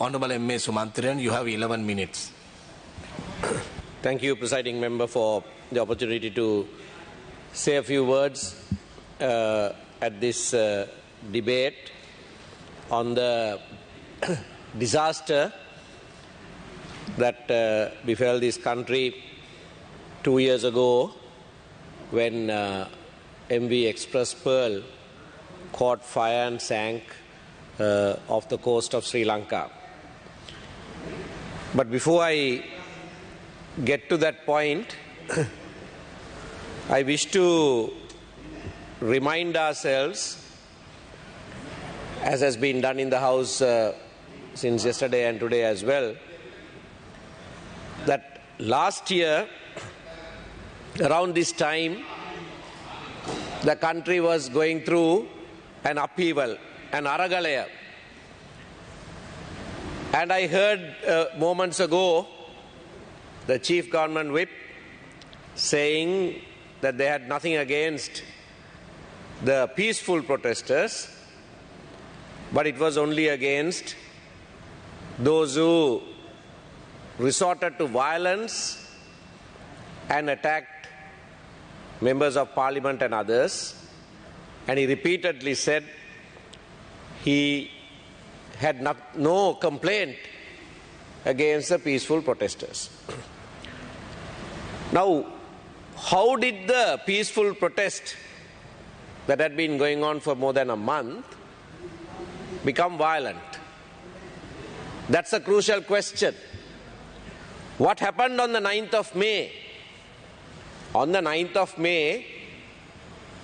Honourable M.A. Sumantrian, you have 11 minutes. Thank you, Presiding Member, for the opportunity to say a few words at this debate on the disaster that befell this country 2 years ago when MV Express Pearl caught fire and sank off the coast of Sri Lanka. But before I get to that point, I wish to remind ourselves, as has been done in the House since yesterday and today as well, that last year, around this time, the country was going through an upheaval, an Aragalayer. And I heard moments ago the Chief Government Whip saying that they had nothing against the peaceful protesters, but it was only against those who resorted to violence and attacked members of parliament and others. And he repeatedly said he had no complaint against the peaceful protesters. Now, how did the peaceful protest that had been going on for more than a month become violent? That's a crucial question. What happened on the 9th of May? On the 9th of May,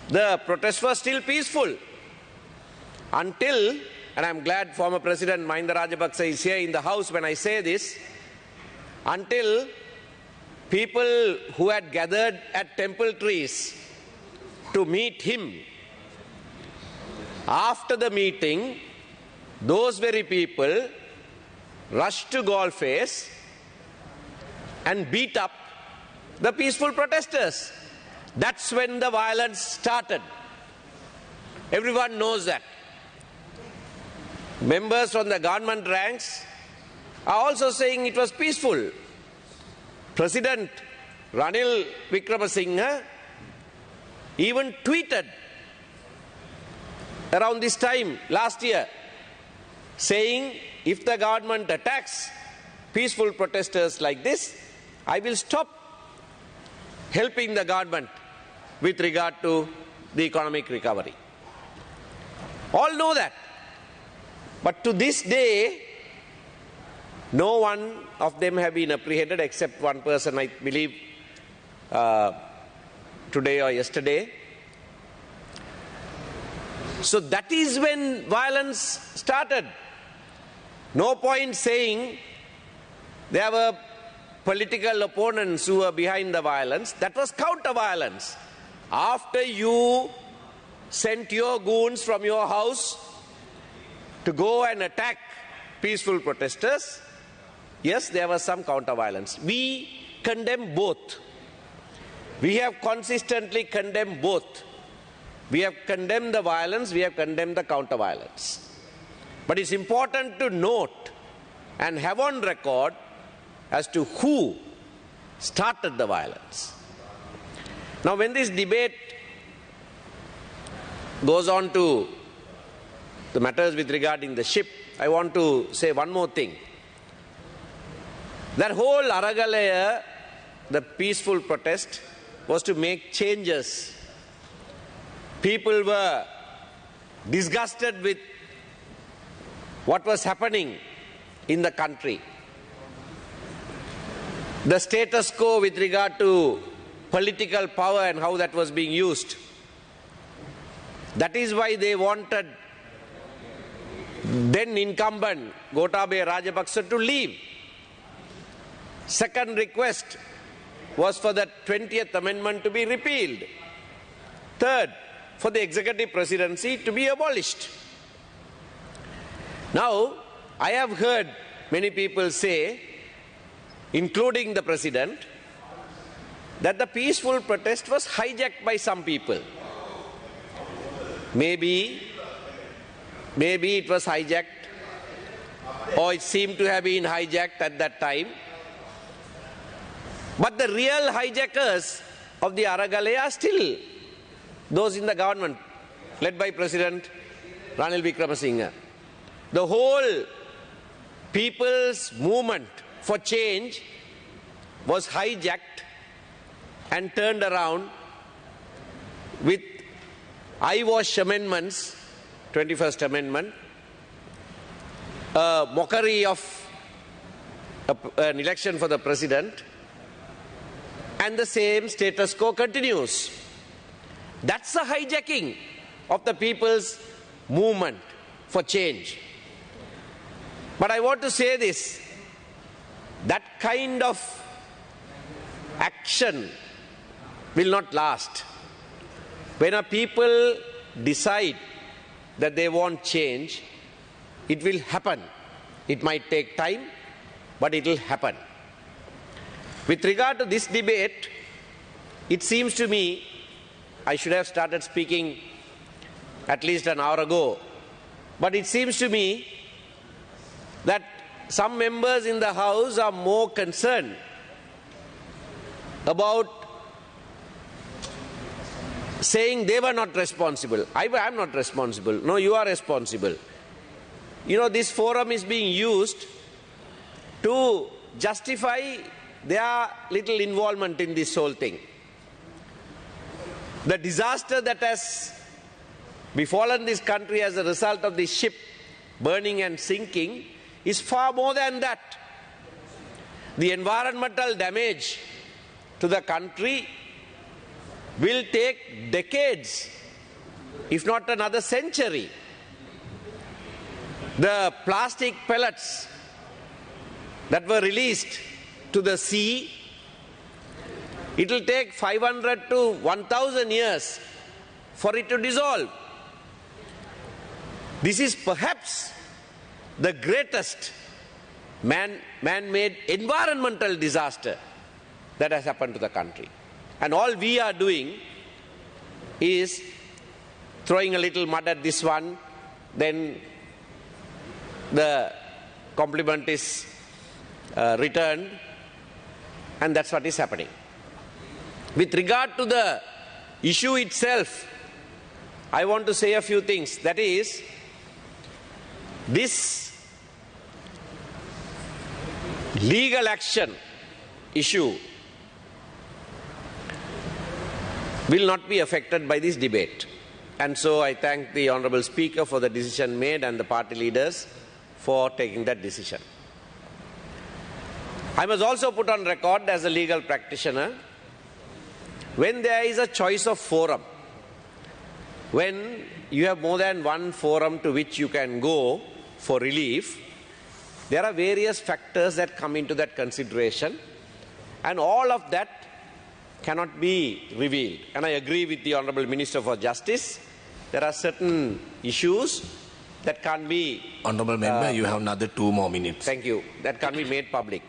the protests were still peaceful until, and I'm glad former President Mahinda Rajapaksa is here in the House when I say this, until people who had gathered at temple trees to meet him, after the meeting, those very people rushed to Golface and beat up the peaceful protesters. That's when the violence started. Everyone knows that. Members from the government ranks are also saying it was peaceful. President Ranil Wickremesinghe even tweeted around this time last year saying, if the government attacks peaceful protesters like this, I will stop helping the government with regard to the economic recovery. All know that. But to this day, no one of them have been apprehended except one person, I believe, today or yesterday. So that is when violence started. No point saying there were political opponents who were behind the violence. That was counter-violence. After you sent your goons from your house to go and attack peaceful protesters, yes, there was some counter-violence. We condemn both. We have consistently condemned both. We have condemned the violence, we have condemned the counter-violence. But it's important to note and have on record as to who started the violence. Now, when this debate goes on to the matters with regarding the ship, I want to say one more thing. That whole Aragalaya, the peaceful protest, was to make changes. People were disgusted with what was happening in the country. The status quo with regard to political power and how that was being used. That is why they wanted then incumbent Gotabaya Rajapaksa to leave. Second request was for the 20th Amendment to be repealed. Third, for the executive presidency to be abolished. Now, I have heard many people say, including the president, that the peaceful protest was hijacked by some people. Maybe it was hijacked or it seemed to have been hijacked at that time. But the real hijackers of the Aragale are still those in the government, led by President Ranil Wickremesinghe. The whole people's movement for change was hijacked and turned around with eyewash amendments, 21st Amendment, a mockery of an election for the president, and the same status quo continues. That's the hijacking of the people's movement for change. But I want to say this, that kind of action will not last. When a people decide that they want change, it will happen. It might take time, but it will happen. With regard to this debate, it seems to me I should have started speaking at least an hour ago, but it seems to me that some members in the House are more concerned about saying they were not responsible. I am not responsible. No, you are responsible. You know, this forum is being used to justify their little involvement in this whole thing. The disaster that has befallen this country as a result of this ship burning and sinking is far more than that. The environmental damage to the country will take decades, if not another century. The plastic pellets that were released to the sea, it will take 500 to 1,000 years for it to dissolve. This is perhaps the greatest man-made environmental disaster that has happened to the country. And all we are doing is throwing a little mud at this one, then the compliment is returned, and that's what is happening. With regard to the issue itself, I want to say a few things. That is, this legal action issue will not be affected by this debate. And so I thank the Honourable Speaker for the decision made and the party leaders for taking that decision. I must also put on record as a legal practitioner, when there is a choice of forum, when you have more than one forum to which you can go for relief, there are various factors that come into that consideration, and all of that cannot be revealed. And I agree with the Honourable Minister for Justice. There are certain issues that can't be... Honourable Member, you have another 2 more minutes. Thank you. That can't be made public.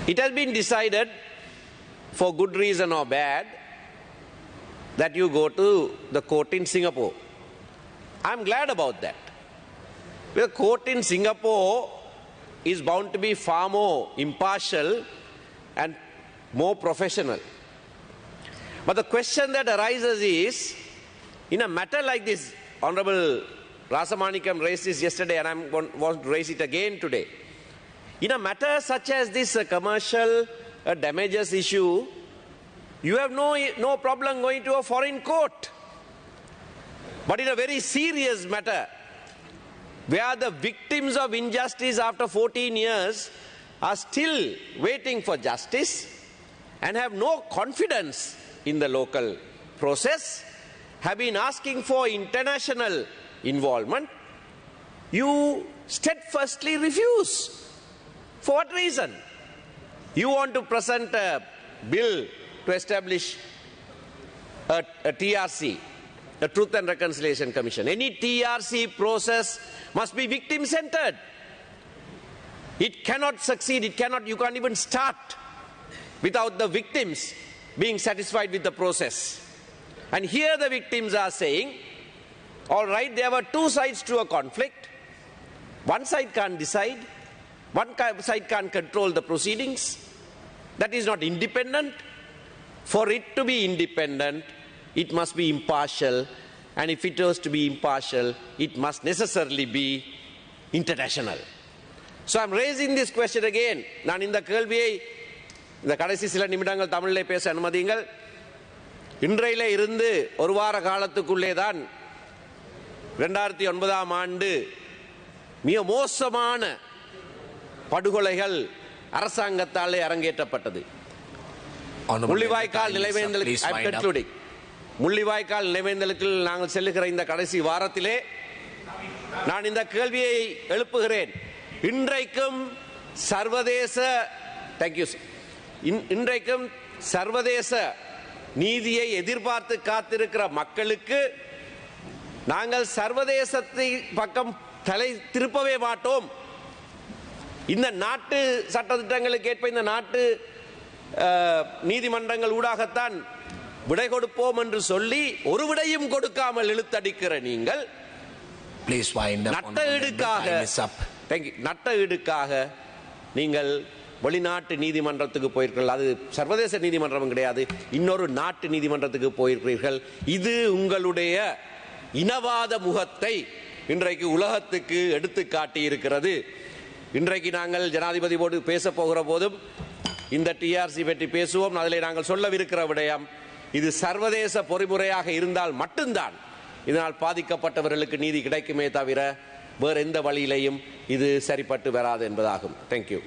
It has been decided, for good reason or bad, that you go to the court in Singapore. I'm glad about that. The court in Singapore is bound to be far more impartial and more professional. But the question that arises is, in a matter like this, Honourable Rasamanikam raised this yesterday and I want to raise it again today. In a matter such as this, a commercial damages issue, you have no problem going to a foreign court. But in a very serious matter, where the victims of injustice after 14 years are still waiting for justice and have no confidence in the local process, have been asking for international involvement, you steadfastly refuse. For what reason? You want to present a bill to establish a TRC, a Truth and Reconciliation Commission. Any TRC process must be victim-centered. It cannot succeed, you can't even start without the victims being satisfied with the process. And here the victims are saying, all right, there were 2 sides to a conflict. One side can't decide. One side can't control the proceedings. That is not independent. For it to be independent, it must be impartial. And if it was to be impartial, it must necessarily be international. So I'm raising this question again. நான் இந்த கேள்வியை இந்த கடைசி சில நிமிடங்கள் தமிழிலே பேச அனுமதியுங்கள். இன்றையிலே இருந்து ஒரு வார காலத்துக்குள்ளே தான் 2009ஆம் ஆண்டு மிக மோசமான படுகொலைகள் அரசாங்கத்தாலே அரங்கேற்றப்பட்டது. முள்ளிவாய்க்கால் நிலைவேந்தலுக்கு முள்ளிவாய்க்கால் நிலைவேந்தலுக்கு நாங்கள் செல்லுகிற இந்த கடைசி வாரத்திலே நான் இந்த கேள்வியை எழுப்புகிறேன். இன்றைக்கும் சர்வதேச நீதியை எதிர்பார்த்து காத்திருக்கிற மக்களுக்கு நாங்கள் சர்வதேசத்தை பக்கம் தலை திருப்பவே மாட்டோம். இந்த நாட்டு சட்டத்திட்டங்களுக்கு ஏற்ப இந்த நாட்டு நீதிமன்றங்கள் ஊடாகத்தான் விடை கொடுப்போம் என்று சொல்லி ஒரு விடையும் கொடுக்காமல் இழுத்தடிக்கிற நீங்கள் நட்ட ஈடுக்காக நீங்கள் வெளிநாட்டு நீதிமன்றத்துக்கு போயிருக்கிறீர்கள். அது சர்வதேச நீதிமன்றம் கிடையாது, இன்னொரு நாட்டு நீதிமன்றத்துக்கு போயிருக்கிறீர்கள். இது உங்களுடைய இனவாத முகத்தை இன்றைக்கு உலகத்துக்கு எடுத்து காட்டி இருக்கிறது. இன்றைக்கு நாங்கள் ஜனாதிபதி போடு பேச போகிற போதும் இந்த டிஆர்சி பற்றி பேசுவோம். அதில் நாங்கள் சொல்லவிருக்கிற விடயம், இது சர்வதேச பொறிமுறையாக இருந்தால் மட்டும்தான் இதனால் பாதிக்கப்பட்டவர்களுக்கு நீதி கிடைக்குமே தவிர வேறு எந்த வழியிலையும் இது சரிப்பட்டு வராது என்பதாகும். தேங்க்யூ.